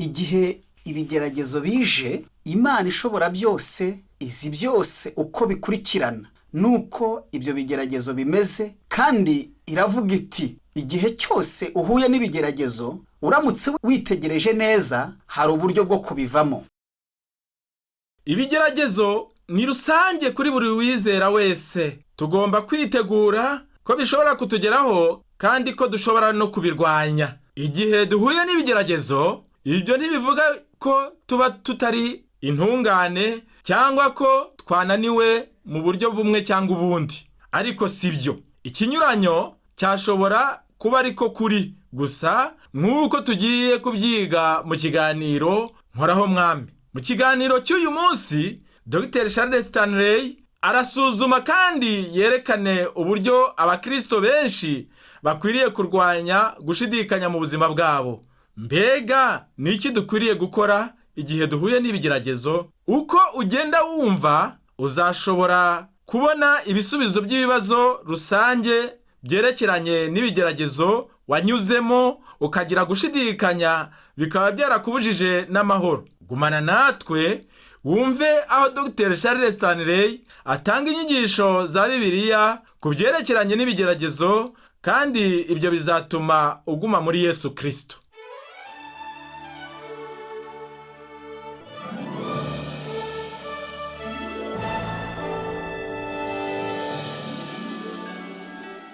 igihe ibigeragezo bije, Imana ishobora byose izi byose uko bikurikirana nuko ibyo bigeragezo bimeze, kandi iravuga iti igihe cyose uhuye n'ibigeragezo uramutse witegereje neza hari uburyo bwo kubivamo. Ibigeragezo ni rusange kuri buri wizera wese. Tugomba kwitegura ko bishobora kutugeraho kandi ko dushobora no kubirwanya. Igihe duhuye n'ibigeragezo, ibyo ntibivuga ko tuba tutari intungane cyangwa ko twananiwe mu buryo bumwe cyangwa ubundi. Ariko sibyo. Ikinyuranyo cyashobora kuba ariko kuri gusa nk'uko tugiye kubyiga mu kiganiro Nkoraho Mwami. Mu kiganiro cy'uyu munsi, Dr. Charles Stanley arasuzuma kandi yerekane uburyo abakristo benshi bakwiriye kurwanya gushidikanya mu buzima bwabo. Mbega ni iki dukwiriye gukora igihe duhuye n'ibigeragezo? Uko ugenda wumva uzashobora kubona ibisubizo by'ibibazo rusange byerekeranye n'ibigeragezo wanyuzemo, ukagira gushidikanya bikaba byarakubujije n'amahoro. Gumana natwe wumve aho Dr. Charles Stanley atanga inyigisho za Bibiliya ku byerekeranye n'ibigeragezo, kandi ibyo bizatuma uguma muri Yesu Kristo.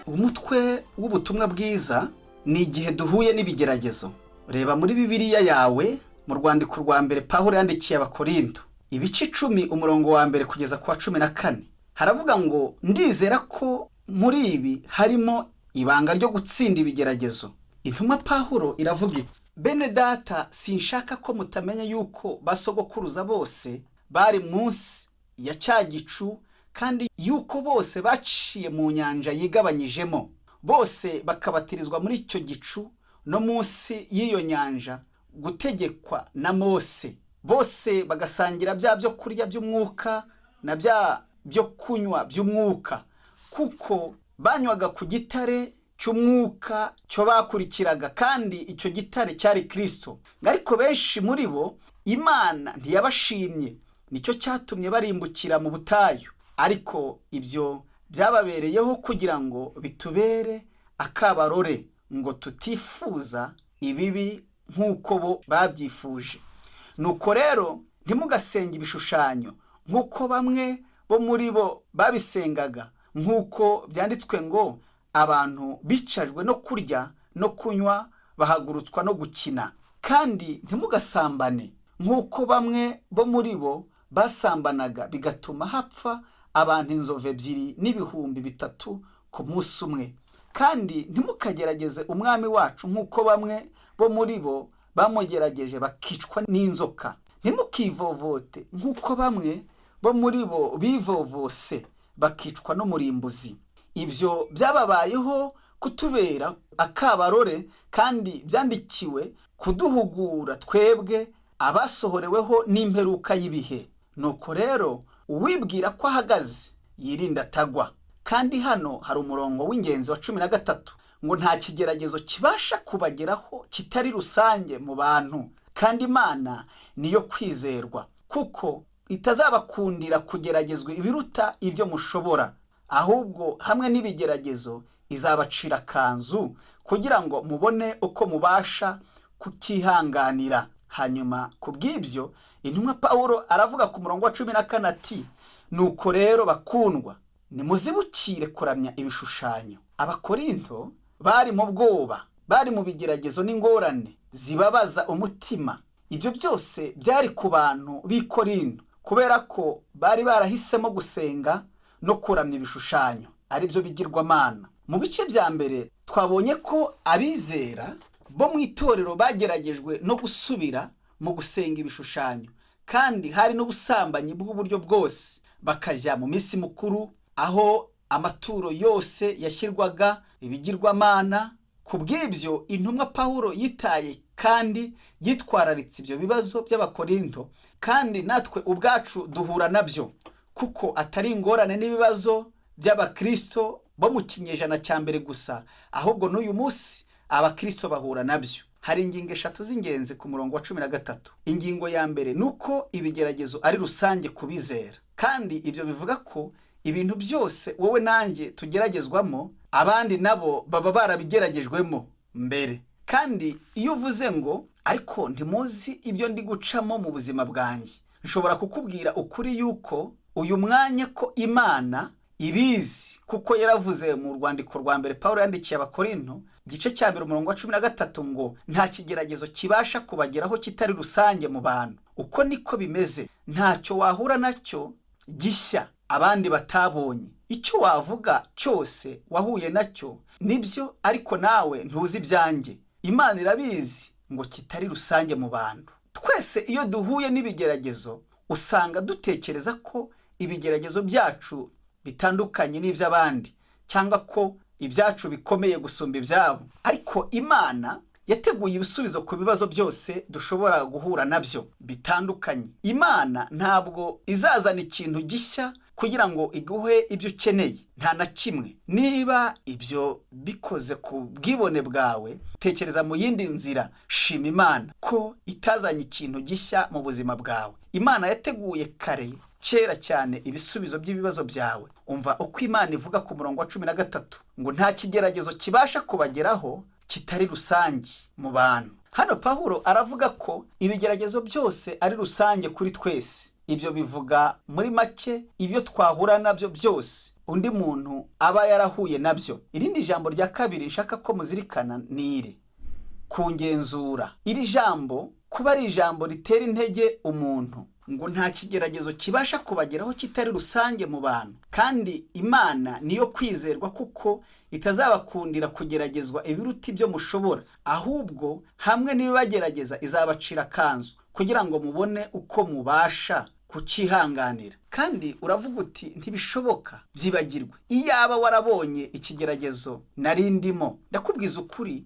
Umutwe w'ubutumwa bwiza ni igihe duhuye n'ibigeragezo. Reba muri Bibiliya yawe mu rwandiko rwa mbere Pawulo yandikiye Abakorinto, ibice 10 umurongo wa mbere kugeza kwa 14. Haravuga ngo ndizera ko muri ibi harimo ibanga ryo gutsinda ibigeragezo. Intumwa Pawulo iravuga iti, bene data, sinshaka ko mutamenya yuko basogokuruza bose bari munsi ya cya gicu, kandi yuko bose baciye mu nyanja yigabanyijemo, bose bakabatirizwa muri icyo gicu no munsi y'iyo nyanja gutegekwa na Mose. Bose bagasangira bya byo kurya by'umwuka na bya byo kunywa by'umwuka, kuko banywaga ku gitare cy'umwuka cyo bakurikiraga, kandi icyo gitare cyari Kristo. Ariko benshi muri bo Imana ntiyabashimye, nicyo cyatumye barimbukira mu butayu. Ariko ibyo byababereyeho kugira ngo bitubere akabarore, ngo tutifuza ibibi nk'uko bo babyifuje. Nuko rero ntimugasenge ibishushanyo nk'uko bamwe bo muri bo babisengaga, nk'uko byanditswe ngo abantu bicajwe no kurya no kunywa bahagurutswa no gukina. Kandi ntimugasambane nk'uko bamwe bo muri bo basambanaga, bigatuma hapfa abantu 2,000 ku munsi umwe. Kandi ntimukagerageze umwami wacu nk'uko bamwe bo muri bo bamugerageje bakicwa n'inzoka. Ntimukivovote nk'uko bamwe bo muri bo bivovose bakicwa n'umurimbuzi. Ibyo byababayeho kutubera akabarore, kandi byandikiwe kuduhugura twebwe abasohoreweho n'imperuka y'ibihe. Nuko rero uwibwira ko ahagaze yirinda atagwa. Kandi hano hari umurongo w'ingenzi wa 13 ngo nta kigeragezo kibasha kubageraho kitari rusange mu bantu, kandi Imana niyo kwizerwa, kuko itazabakundira kugeragezwa ibiruta ibyo mushobora, ahubwo hamwe n'ibigeragezo izabacira kanzu kugira ngo mubone uko mubasha kukihanganira. Hanyuma kubw'ibyo intumwa Pawulo aravuga ku murongo wa 14 ati, nuko rero bakundwa, nimuzibukire kuramya ibishushanyo. Abakorinto bari mu bwoba, bari mu bigeragezo n'ingorane zibabaza umutima. Ibyo byose byari ku bantu b'i Korinto, kubera ko bari barahisemo gusenga no kuramya ibishushanyo, ari byo bigirwamana. Mu bice bya mbere twabonye ko abizera bo mu itorero bageragejwe no gusubira mu gusenga ibishushanyo, kandi hari n'ubusambanyi bw'uburyo bwose. Bakajya mu minsi mukuru aho amaturo yose yashyirwaga ibigirwamana. Kubw'ibyo intumwa Pawulo yitaye kandi yitwararitse ibyo bibazo by'Abakorinto, kandi natwe ubwacu duhura nabyo, kuko atari ingorane n'ibibazo by'Abakristo bo mu kinyejana cya mbere gusa, ahubwo n'uyu munsi Abakristo bahura nabyo. hari ingingo eshatu z'ingenzi ku murongo wa 13. Ingingo ya mbere nuko ibigeragezo ari rusange kubizera, kandi ibyo bivuga ko ibintu byose wowe nanjye tugeragezwamo abandi nabo baba barabigeragejwemo mbere. Kandi iyo uvuze ngo ariko ntimuzi ibyo ndi gucamo mu buzima bwanjye, nshobora kukubwira ukuri yuko uyu mwanya ko Imana ibizi, kuko yaravuze mu rwandiko rwa mbere Pawulo yandikiye Abakorinto igice cya 2 umurongo wa 13 ngo nta kigeragezo kibasha kubageraho kitari rusange mu bantu. Uko niko bimeze, ntacyo wahura nacyo gishya abandi batabonye. Icyo wavuga cyose wahuye nacyo nibyo, ariko nawe ntuzi ibyanjye. Imana irabizi ngo kitari rusange mu bantu. Twese iyo duhuye n'ibigeragezo usanga dutekereza ko ibigeragezo byacu bitandukanye n'iby'abandi, cyangwa ko ibyacu bikomeye gusumba ibyabo. Ariko Imana yateguye ibisubizo ku bibazo byose dushobora guhura nabyo bitandukanye. Imana ntabwo izazana ikintu gishya kugira ngo iguhe ibyo ukeneye, nta na kimwe. Niba ibyo bikoze ku bwibone bwawe, tekereza mu yindi nzira, shima Imana ko itazanye ikintu gishya mu buzima bwawe. Imana yateguye kera cyane ibisubizo by'ibibazo byawe. Umva uko Imana ivuga ku murongo wa 13 ngo nta kigeragezo kibasha kubageraho kitari rusange mu bantu. Hano Pawulo aravuga ko ibigeragezo byose ari rusange kuri twese. Ibyo bivuga muri make ibyo twahura nabyo byose undi muntu aba yarahuye nabyo. Irindi jambo rya kabiri nshaka ko muzirikana ni iri kungenzura. Iri jambo kuba ari ijambo ritera intege umuntu ngo nta kigeragezo kibasha kubageraho kitari rusange mu bantu. Kandi Imana niyo kwizerwa, kuko itazabakundira kugeragezwa ibiruta ibyo mushobora, ahubwo hamwe n'ibibagerageza izabacira kanzu kugira ngo mubone uko mubasha kukihanganira. Kandi uravuga uti ntibishoboka, byibagirwe. Iyaba warabonye ikigeragezo nari ndimo, ndakubwiza ukuri,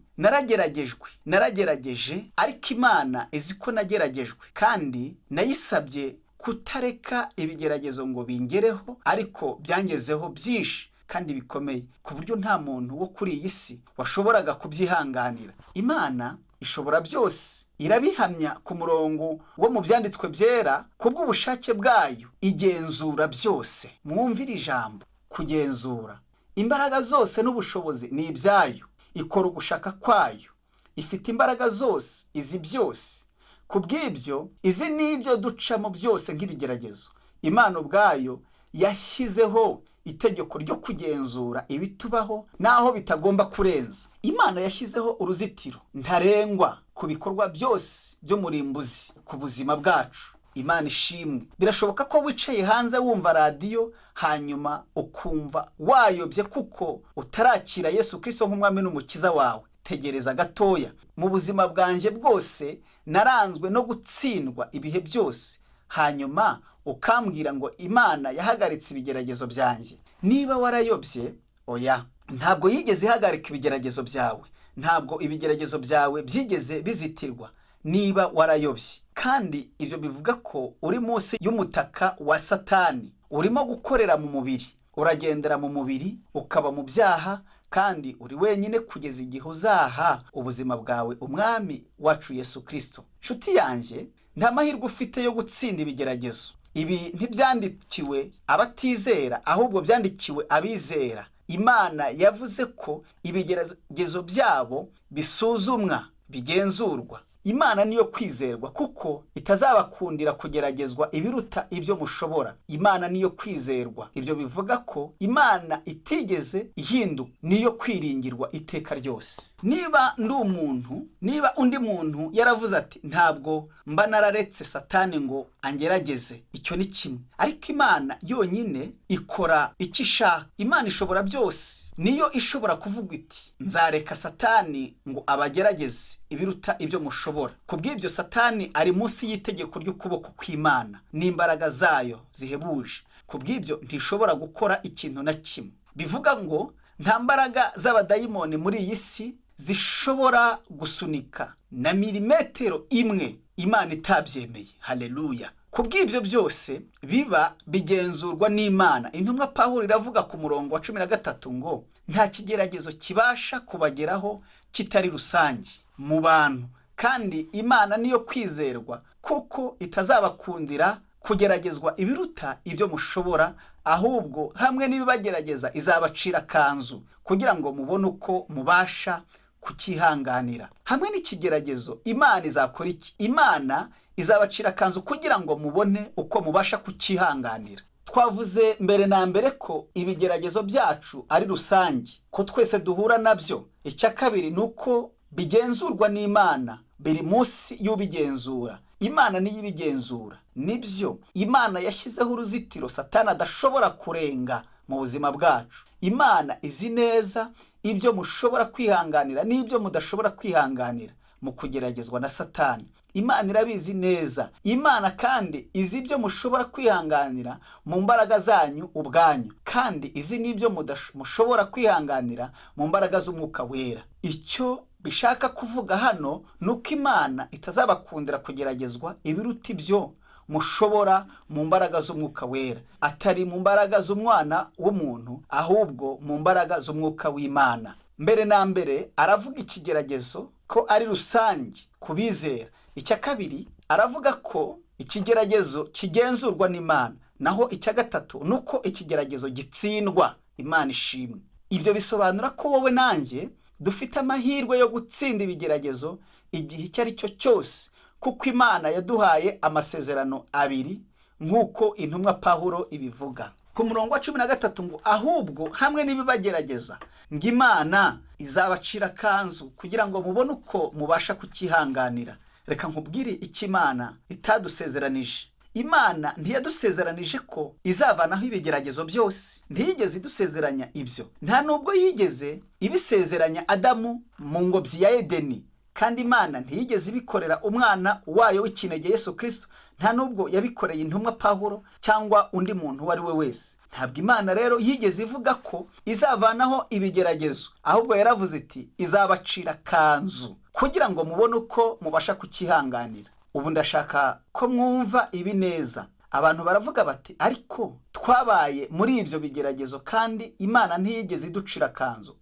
naragerageje, ariko Imana izi ko nageragejwe, kandi nayisabye kutareka ibigeragezo ngo bingereho, ariko byangezeho byinshi kandi bikomeye, ku buryo nta muntu wo kuri iyi si washoboraga kubyihanganira. Imana ishobora byose, irabihamya ku murongo wo mu byanditswe byera, kubw'ubushake bwayo igenzura byose. Mwumvire ijambo kugenzura. Imbaraga zose n'ubushobozi ni ibyayo, ikora ugushaka kwayo, ifite imbaraga zose, izi byose. Kubw'ibyo izi n'ibyo ducamo byose nk'ibigeragezo, Imana ubwayo yashyizeho itegeko ryo kugenzura ibitubaho naho bitagomba kurenza. Imana yashyizeho uruzitiro ntarengwa ku bikorwa byose byo murimbuzi ku buzima bwacu. Imana ishimwe. Birashoboka ko wicaye hanze wumva radiyo, hanyuma ukumva wayobye kuko utarakira Yesu Kristo nk'umwami n'umukiza wawe. Tegereza gatoya. Mu buzima bwanjye bwose naranzwe no gutsindwa ibihe byose, hanyuma ukambwira ngo Imana yahagaritse ibigeragezo byanjye. Niba warayobye, oya, ntabwo yigeze ihagarika ibigeragezo byawe. Ntabwo ibigeragezo byawe byigeze bizitirwa niba warayobye. Kandi ibyo bivuga ko uri munsi y'umutaka wa Satani, urimo gukorera mu mubiri, uragendera mu mubiri, ukaba mu byaha, kandi uri wenyine kugeza igihe uzaha ubuzima bwawe umwami wacu Yesu Kristo. Nshuti yanjye, nta mahirwe ufite yo gutsinda ibigeragezo. Ibi ntibyandikiwe abatizera, ahubwo byandikiwe abizera. Imana yavuze ko ibigeragezo byabo bisuzumwa, bigenzurwa. Imana niyo kwizerwa, kuko itazabakundira kugeragezwa ibiruta ibyo mushobora. Imana niyo kwizerwa. Ibyo bivuga ko Imana itigeze ihinduka, niyo kwiringirwa iteka ryose. Niba undi muntu yaravuze ati ntabwo mba nararetse Satani ngo angerageze, icyo ni kimwe. Ariko Imana yonyine ikora icyo ishaka. Imana ishobora byose, niyo ishobora kuvuga iti nzareka Satani ngo abagerageze ibiruta ibyo mushobora. Kubw'ibyo Satani ari munsi y'itegeko ry'ukuboko kw'Imana n'imbaraga zayo zihebuje. Kubw'ibyo ntishobora gukora ikintu na kimwe. Bivuga ngo nta mbaraga z'abadayimoni muri iyi si zishobora gusunika na milimetero imwe Imana itabyemeye. Haleluya. Kubw'ibyo byose biba bigenzurwa n'Imana. Intumwa Pawulo iravuga ku murongo wa 13 ngo nta kigeragezo kibasha kubageraho kitari rusange. mu bantu, kandi Imana niyo kwizerwa kuko itazabakundira kugeragezwa ibiruta ibyo mushobora, ahubwo hamwe n'ibibagerageza izabacira kanzu kugira ngo mubone uko mubasha kukihanganira. Hamwe n'ikigeragezo Imana izakora iki? Imana izabacira kanzu kugira ngo mubone uko mubasha kukihanganira. Twavuze mbere na mbere ko ibigeragezo byacu ari rusange, ko twese duhura nabyo. Icya kabiri ni uko bigenzurwa n'Imana, biri munsi y'ubigenzura. Imana niyo ibigenzura. Nibyo, Imana yashyizeho uruzitiro Satani adashobora kurenga mu buzima bwacu. Imana izi neza ibyo mushobora kwihanganira n'ibyo mudashobora kwihanganira mu kugeragezwa na Satani. Imana irabizi neza. Imana kandi izi ibyo mushobora kwihanganira mu mbaraga zanyu ubwanyu, kandi izi n'ibyo mushobora kwihanganira mu mbaraga z'Umwuka Wera. Icyo bishaka kuvuga hano ni uko Imana itazabakundira kugeragezwa ibiruta ibyo mushobora mu mbaraga z'Umwuka Wera, atari mu mbaraga z'umwana w'umuntu, ahubwo mu mbaraga z'Umwuka w'Imana. Mbere na mbere aravuga ikigeragezo ko ari rusange ku bizera. Icya kabiri aravuga ko ikigeragezo kigenzurwa n'Imana, naho icya gatatu ni uko ikigeragezo gitsindwa. Imana ishimwe. Ibyo bisobanura ko wowe nanjye dufite amahirwe yo gutsinda ibigeragezo igihe icyo ari cyo cyose, kuko Imana yaduhaye amasezerano abiri nk'uko intumwa Pawulo ibivuga ku murongo wa 13 ngo ahubwo hamwe n'ibibagerageza ngo Imana izabacira kanzu kugira ngo mubone uko mubasha kukihanganira. Reka nkubwire icyo Imana itadusezeranije. Imana ntiyadusezeranije ko izavanaho ibigeragezo byose. Ntiyigeze idusezeranya ibyo. Nta nubwo yigeze ibisezeranya Adamu mu ngobyi ya Edeni. Kandi Imana ntiyigeze ibikorera umwana wayo w'ikinege Yesu Kristo. Nta nubwo yabikoreye intumwa Pawulo cyangwa undi muntu wari we wese. Ntabwo Imana rero yigeze ivuga ko izavanaho ibigeragezo, ahubwo yaravuze iti izabacira kanzu kugira ngo mubone uko mubasha kukihanganira. Ubu ndashaka ko mwumva ibi neza. Abantu baravuga bati ariko twabaye muri ibyo bigeragezo kandi Imana ntiyigeze iducira kanzu.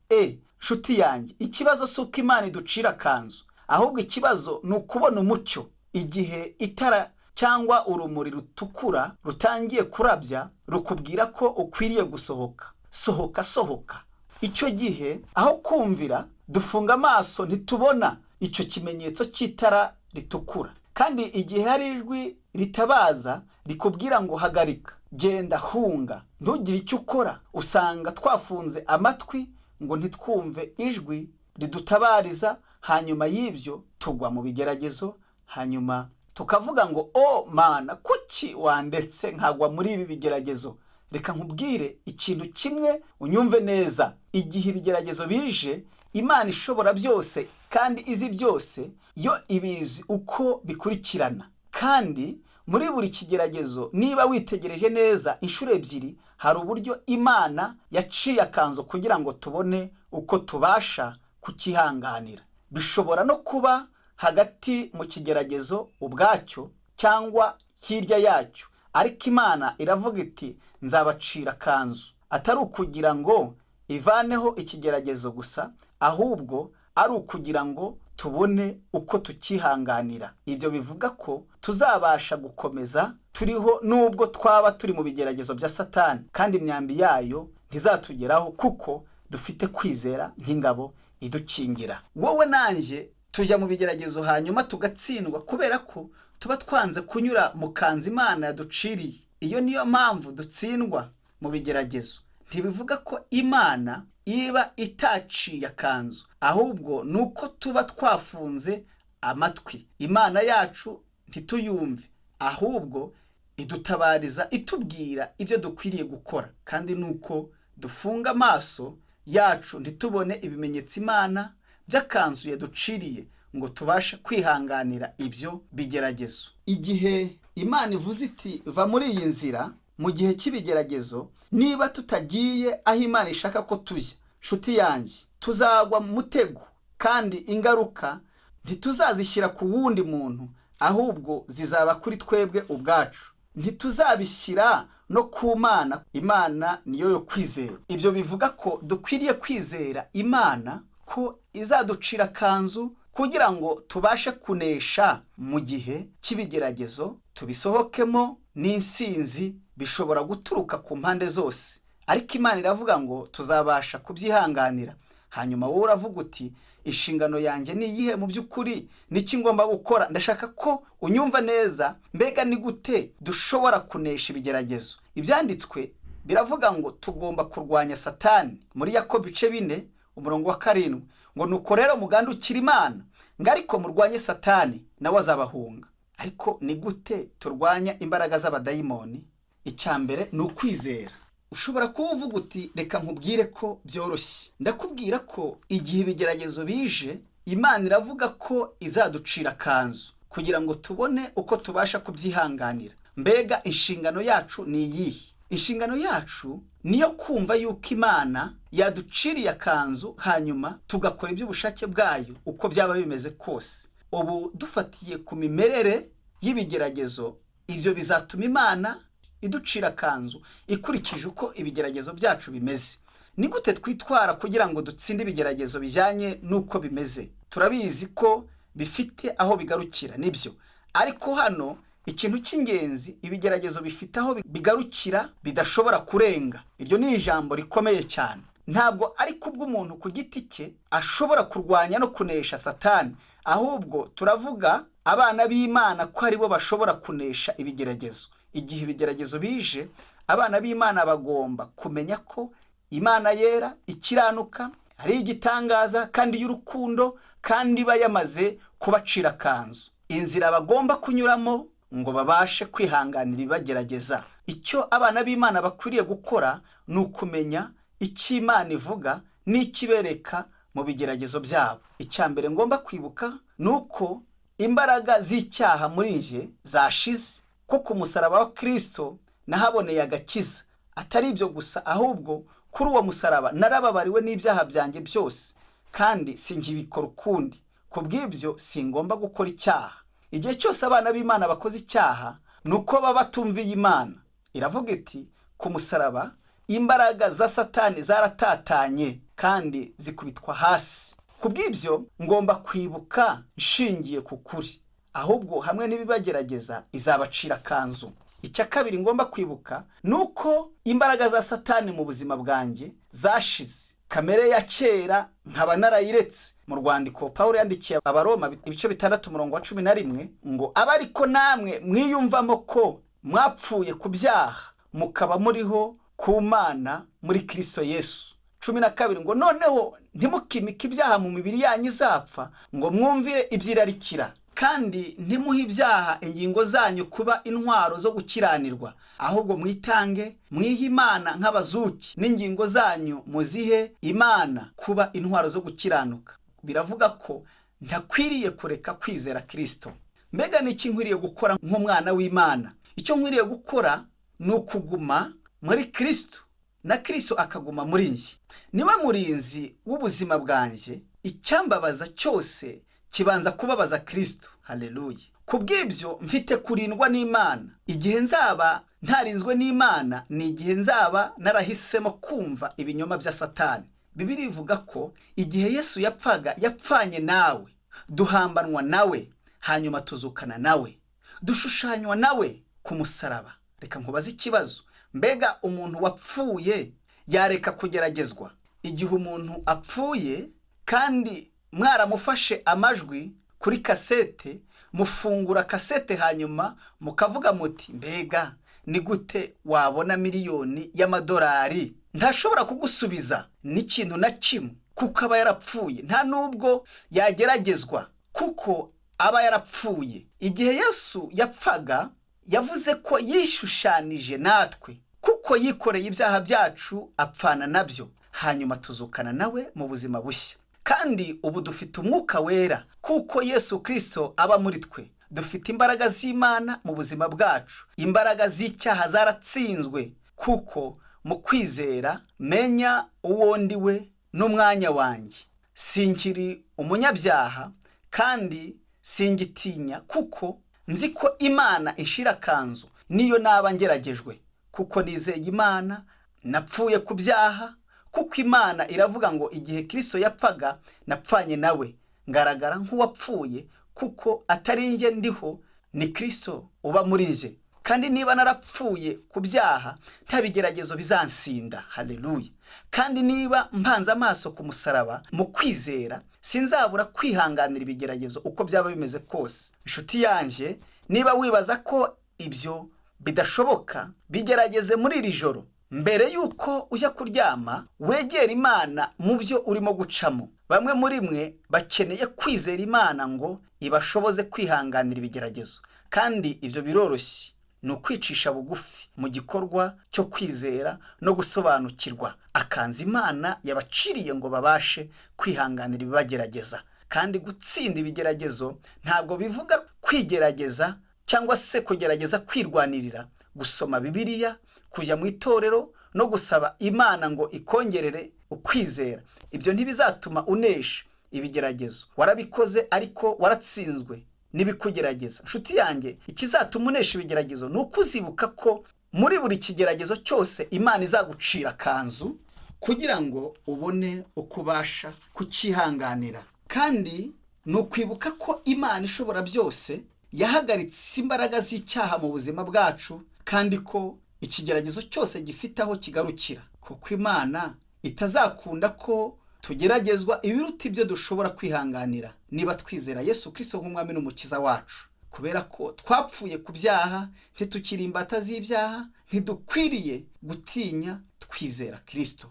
Nshuti yanjye, ikibazo si uko Imana iducira kanzu, ahubwo ikibazo ni ukubona umucyo. Igihe itara cyangwa urumuri rutukura rutangiye kurabya rukubwira ko ukwiriye gusohoka, sohoka. Icyo gihe aho kumvira dufunga amaso ntitubona icyo kimenyetso cy'itara ritukura. Kandi igihe hari ijwi ritabaza rikubwira ngo hagarika, genda, hunga, ntugire icyo ukora, usanga twafunze amatwi ngo ntitwumve ijwi ridutabariza. Hanyuma y'ibyo tugwa mu bigeragezo, hanyuma tukavuga ngo Mana, kuki wandetse nkagwa muri ibi bigeragezo? Reka nkubwire ikintu kimwe unyumve neza. Igihe ibigeragezo bije, Imana ishobora byose kandi izi byose, yo ibizi uko bikurikirana. Kandi muri buri kigeragezo niba witegereje neza inshuro ebyiri, hari uburyo Imana yaciye akanzu kugira ngo tubone uko tubasha kukihanganira. Bishobora no kuba hagati mu kigeragezo ubwacyo cyangwa hirya yacyo, ariko Imana iravuga iti nzabacira kanzu, atari ukugira ngo ivaneho ikigeragezo gusa, ahubwo ari ukugira ngo tubone uko tukihanganira. Ibyo bivuga ko tuzabasha gukomeza turiho nubwo twaba turi mu bigeragezo bya Satani, kandi imyambi yayo ntizatugeraho kuko dufite kwizera nk'ingabo idukingira. Wowe nanjye tujya mu bigeragezo hanyuma tugatsindwa kubera ko tuba twanze kunyura mu kanzu Imana yaduciriye. Iyo niyo mpamvu dutsindwa mu bigeragezo. Ntibivuga ko Imana iba itaciye akanzu, ahubwo nuko tuba twafunze amatwi. Imana yacu ntituyumve, ahubwo idutabariza itubwira ibyo dukwiriye gukora, kandi nuko dufunga amaso yacu ntitubone ibimenyetso Imana by'akanzu yaduciriye ngo tubashe kwihanganira ibyo bigeragezo. Igihe Imana ivuze iti va muri iyi nzira mu gihe cy'ibigeragezo, niba tutagiye aho Imana ishaka ko tujya, nshuti yanjye, tuzagwa mu mutego, kandi ingaruka ntituzazishyira ku wundi muntu, ahubwo zizaba kuri twebwe ubwacu. Ntituzabishyira no ku Mana. Imana niyo yo kwizera. Ibyo bivuga ko dukwiriye kwizera Imana ko izaducira kanzu kugira ngo tubashe kunesha mu gihe cy'ibigeragezo, tubisohokemo n'insinzi. Bishobora guturuka ku mpande zose, ariko Imana iravuga ngo tuzabasha kubyihanganira. Hanyuma wowe uravuga uti inshingano yanjye ni iyihe mu by'ukuri, niki ngomba gukora? Ndashaka ko unyumva neza. Mbega ni gute dushobora kunesha ibigeragezo? Ibyanditswe biravuga ngo tugomba kurwanya Satani muri Yakobo 4:7 ngo nuko rero mugandukira Imana, ngo ariko murwanye Satani nawe azabahunga. Ariko ni gute turwanya imbaraga z'abadayimoni? Icyambere ni ukwizera. Ushobora kuba uvuga uti reka nkubwire ko byoroshye. Ndakubwira ko igihe ibigeragezo bije, Imana iravuga ko izaducira kanzu kugira ngo tubone uko tubasha kubyihanganira. Mbega inshingano yacu ni iyihe? Inshingano yacu niyo kumva yuko Imana yaduciriye akanzu, hanyuma tugakora iby'ubushake bwayo uko byaba bimeze kose. Ubu dufatiye ku mimerere y'ibigeragezo, ibyo bizatuma Imana iducira akanzu ikurikije uko ibigeragezo byacu bimeze. Ni gute twitwara kugira ngo dutsinde ibigeragezo bijyanye n'uko bimeze? Turabizi ko bifite aho bigarukira, nibyo, ariko hano ikintu cy'ingenzi, ibigeragezo bifite aho bigarukira bidashobora kurenga. Iryo ni ijambo rikomeye cyane. Ntabwo ari kubw'umuntu ku giti cye ashobora kurwanya no kunesha Satani, ahubwo turavuga abana b'Imana ko aribo bashobora kunesha ibigeragezo. Igihe ibigeragezo bije, abana b'Imana bagomba kumenya ko Imana yera, ikiranuka, ari igitangaza kandi y'urukundo, kandi iba yamaze kubacira akanzu. Inzira bagomba kunyuramo ngo babashe kwihanganira ibagerageza. Icyo abana b'Imana bakwiriye gukora ni ukumenya icyo Imana ivuga n'ikibereka mu bigeragezo byabo. Icyambere ngomba kwibuka ni uko imbaraga z'icyaha muri nje zashize, ko ku musaraba wa Kristo nahaboneye agakiza. Atari ibyo gusa, ahubwo kuri uwo musaraba narababariwe n'ibyaha byanjye byose, kandi singibikora ukundi. Kubw'ibyo singomba gukora icyaha. Igihe cyose abana b'Imana bakoze icyaha, nuko baba batumviye Imana. Iravuga iti ku musaraba imbaraga za Satani zaratatanye kandi zikubitwa hasi. Kubw'ibyo ngomba kwibuka nshingiye ku kuri, ahubwo hamwe n'ibibagerageza izabacira kanzu. Icya kabiri ngomba kwibuka nuko imbaraga za Satani mu buzima bwanjye zashize. Kamere ya kera nkaba narayiretse. Mu rwandiko Pawulo yandikiye Abaroma 6:11 ngo abe ariko namwe mwiyumvamo ko mwapfuye ku byaha, mukaba muriho ku Mana muri Kristo Yesu. 12 ngo noneho ntimukimike ibyaha mu mibiri yanyu izapfa, ngo mwumvire ibyirarikira, kandi ntimuhe ibyaha ingingo zanyu kuba intwaro zo gukiranirwa, ahubwo mwitange mwihe Imana nk'abazuki, n'ingingo zanyu muzihe Imana kuba intwaro zo gukiranuka. Biravuga ko ntakwiriye kureka kwizera Kristo. Mbega niki nkwiriye gukora nk'umwana w'Imana? Icyo nkwiriye gukora ni ukuguma muri Kristo, na Kristo akaguma muri njye. Niwe murinzi w'ubuzima bwanjye. Icyambabaza cyose kibanza kubabaza Kristo. Haleluya. Kubw'ibyo mfite kurindwa n'Imana. Igihe nzaba ntarinzwe n'Imana ni igihe nzaba narahisemo kumva ibinyoma bya Satani. Bibiliya ivuga ko igihe Yesu yapfaga, yapfanye nawe, duhambanwa nawe, hanyuma tuzukana nawe, dushushanywa nawe ku musaraba. Reka nkubaze ikibazo. Mbega umuntu wapfuye yareka kugeragezwa? Igihe umuntu apfuye kandi mwaramufashe amajwi kuri kasete, mufungura kasete hanyuma mukavuga muti mbega ni gute wabona miliyoni y'amadolari? Ntashobora kugusubiza n'ikintu na kimwe, kuko aba yarapfuye. Nta nubwo yageragezwa kuko aba yarapfuye. Igihe Yesu yapfaga, yavuze ko yishushanije natwe, kuko yikoreye ibyaha byacu apfana nabyo, hanyuma tuzukana nawe mu buzima bushya. Kandi ubu dufite umwuka wera, kuko Yesu Kristo aba muri twe. Dufite imbaraga z'Imana mu buzima bwacu. Imbaraga z'icyaha zaratsinzwe, kuko mu kwizera menya uwo ndiwe n'umwanya wanjye. Sinkiri umunyabyaha kandi singitinya, kuko nzi ko Imana inshira kanzu niyo naba ngeragejwe, kuko nizeye Imana. Napfuye ku byaha, kuko Imana iravuga ngo igihe Kristo yapfaga napfanye nawe, ngaragara nk'uwapfuye, kuko atari njye ndiho, ni Kristo uba muri njye. Kandi niba narapfuye ku byaha, nta bigeragezo bizansinda. Haleluya. Kandi niba mpanze amaso ku musaraba mu kwizera, sinzabura kwihanganira ibigeragezo uko byaba bimeze kose. Inshuti yanjye, niba wibaza ko ibyo bidashoboka, bigerageze muri iri joro. Mbere yuko ujya kuryama, wegera Imana mu byo urimo gucamo. Bamwe muri mwe bakeneye kwizera Imana ngo ibashoboze kwihanganira ibigeragezo, kandi ibyo biroroshye. Ni ukwicisha bugufi mu gikorwa cyo kwizera no gusobanukirwa akanza Imana yabaciriye ngo babashe kwihanganira ibibagerageza. Kandi gutsinda ibigeragezo ntabwo bivuga kwigerageza cyangwa se kugerageza kwirwanirira. Gusoma Bibiliya, kujya mu itorero no gusaba Imana ngo ikongerere ukwizera, ibyo ntibizatuma unesha ibigeragezo. Warabikoze ariko waratsinzwe n'ibikugerageza. Nshuti yanjye, ikizatuma unesha ibigeragezo ni ukuzibuka ko muri buri kigeragezo cyose Imana izagucira akanzu kugira ngo ubone uko ubasha kukihanganira. Kandi ni ukwibuka ko Imana ishobora byose yahagaritse imbaraga z'icyaha mu buzima bwacu, kandi ko ikigeragezo cyose gifite aho kigarukira, kuko Imana itazakunda ko tugeragezwa ibiruta ibyo dushobora kwihanganira niba twizera Yesu Kristo nk'umwami n'umukiza wacu. Kubera ko twapfuye ku byaha, ntitukiri imbata z'ibyaha, ntidukwiriye gutinya twizera Kristo.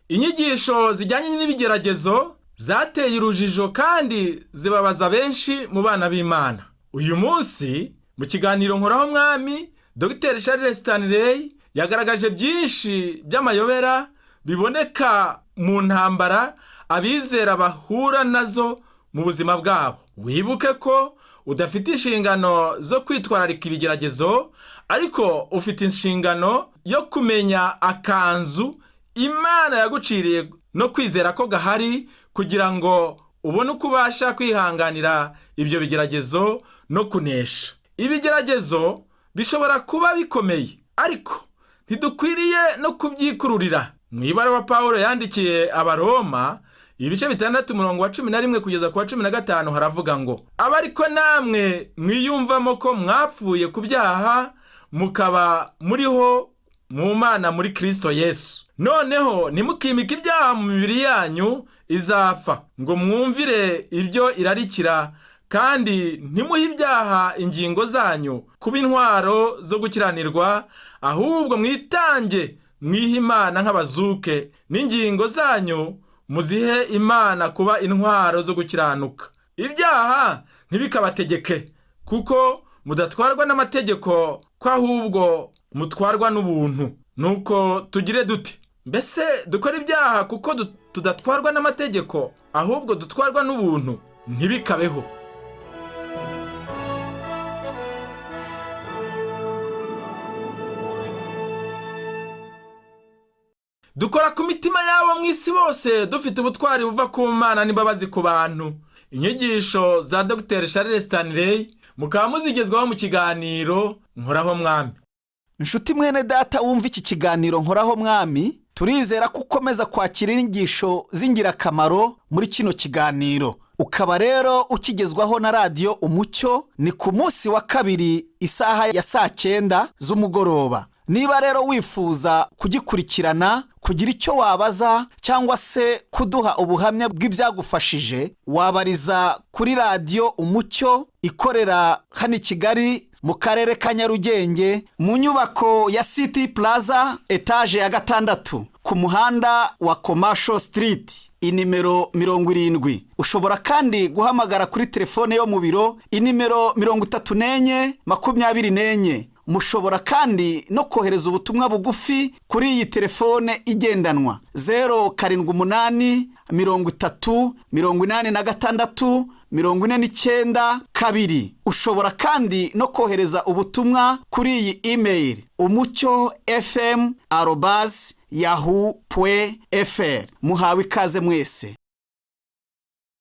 Inyigisho zijyanye n'ibigeragezo zateye urujijo kandi zibabaza benshi mu bana b'Imana. Uyu munsi mu kiganiro Nkoraho Mwami, Dr. Charles Stanley yagaragaje byinshi by'amayobera biboneka mu ntambara abizera bahura nazo mu buzima bwabo. Wibuke ko udafite inshingano zo kwitwararika ibigeragezo, ariko ufite inshingano yo kumenya akanzu Imana yaguciriye no kwizera ko gahari kugira ngo ubone uko ubasha kwihanganira ibyo bigeragezo no kunesha. Ibigeragezo bishobora kuba bikomeye, ariko ntidukwiriye no kubyikururira. Mu ibaruwa Pawulo yandikiye Abaroma, ibice 6 umurongo wa 11 kugeza ku wa 15 haravuga ngo, aba ariko namwe mwiyumvamo ko mwapfuye ku byaha, mukaba muriho mu Mana muri Kristo Yesu. Noneho nimukimika ibyaha mu mibiri yanyu izapfa, ngo mwumvire ibyo irarikira, kandi ntimuhe ibyaha ingingo zanyu kuba intwaro zo gukiranirwa, ahubwo mwitange mwihe Imana nk'abazuke, n'ingingo zanyu muzihe Imana kuba intwaro zo gukiranuka. Ibyaha ntibikabategeke, kuko mudatwarwa n'amategeko, ko ahubwo mutwarwa n'ubuntu. Nuko tugire dute? Mbese dukora ibyaha kuko tudatwarwa n'amategeko, ahubwo dutwarwa n'ubuntu? Ntibikabeho. Dukora ku mitima yabo mu isi bose, dufite ubutwari buva ku Mana n'imbabazi ku bantu. Inyigisho za Dr. Charles Stanley mukaba muzigezwaho mu kiganiro Nkoraho Mwami. Nshuti mwene data wumva iki kiganiro Nkoraho Mwami, turizera ko ukomeza kwakira inyigisho z'ingirakamaro muri kino kiganiro. Ukaba rero ukigezwaho na Radio Umucyo, ni ku munsi wa kabiri isaha ya 9 z'umugoroba. Niba rero wifuza kugikurikirana, kugira icyo wabaza cyangwa se kuduha ubuhamya bw'ibyagufashije, wabariza kuri Radio Umucyo ikorera hano i Kigali mu karere ka Nyarugenge, mu nyubako ya City Plaza etage ya 6 ku muhanda wa Commercial Street, inimero 70. Ushobora kandi guhamagara kuri telefone yo mu biro, inimero 34 24. Mushobora kandi no kohereza ubutumwa bugufi kuri iyi telefone igendanwa 078 30 86 49 2. Ushobora kandi no kohereza ubutumwa kuri iyi email umucyo.fm@yahoo.fr. Muhawe ikaze mwese.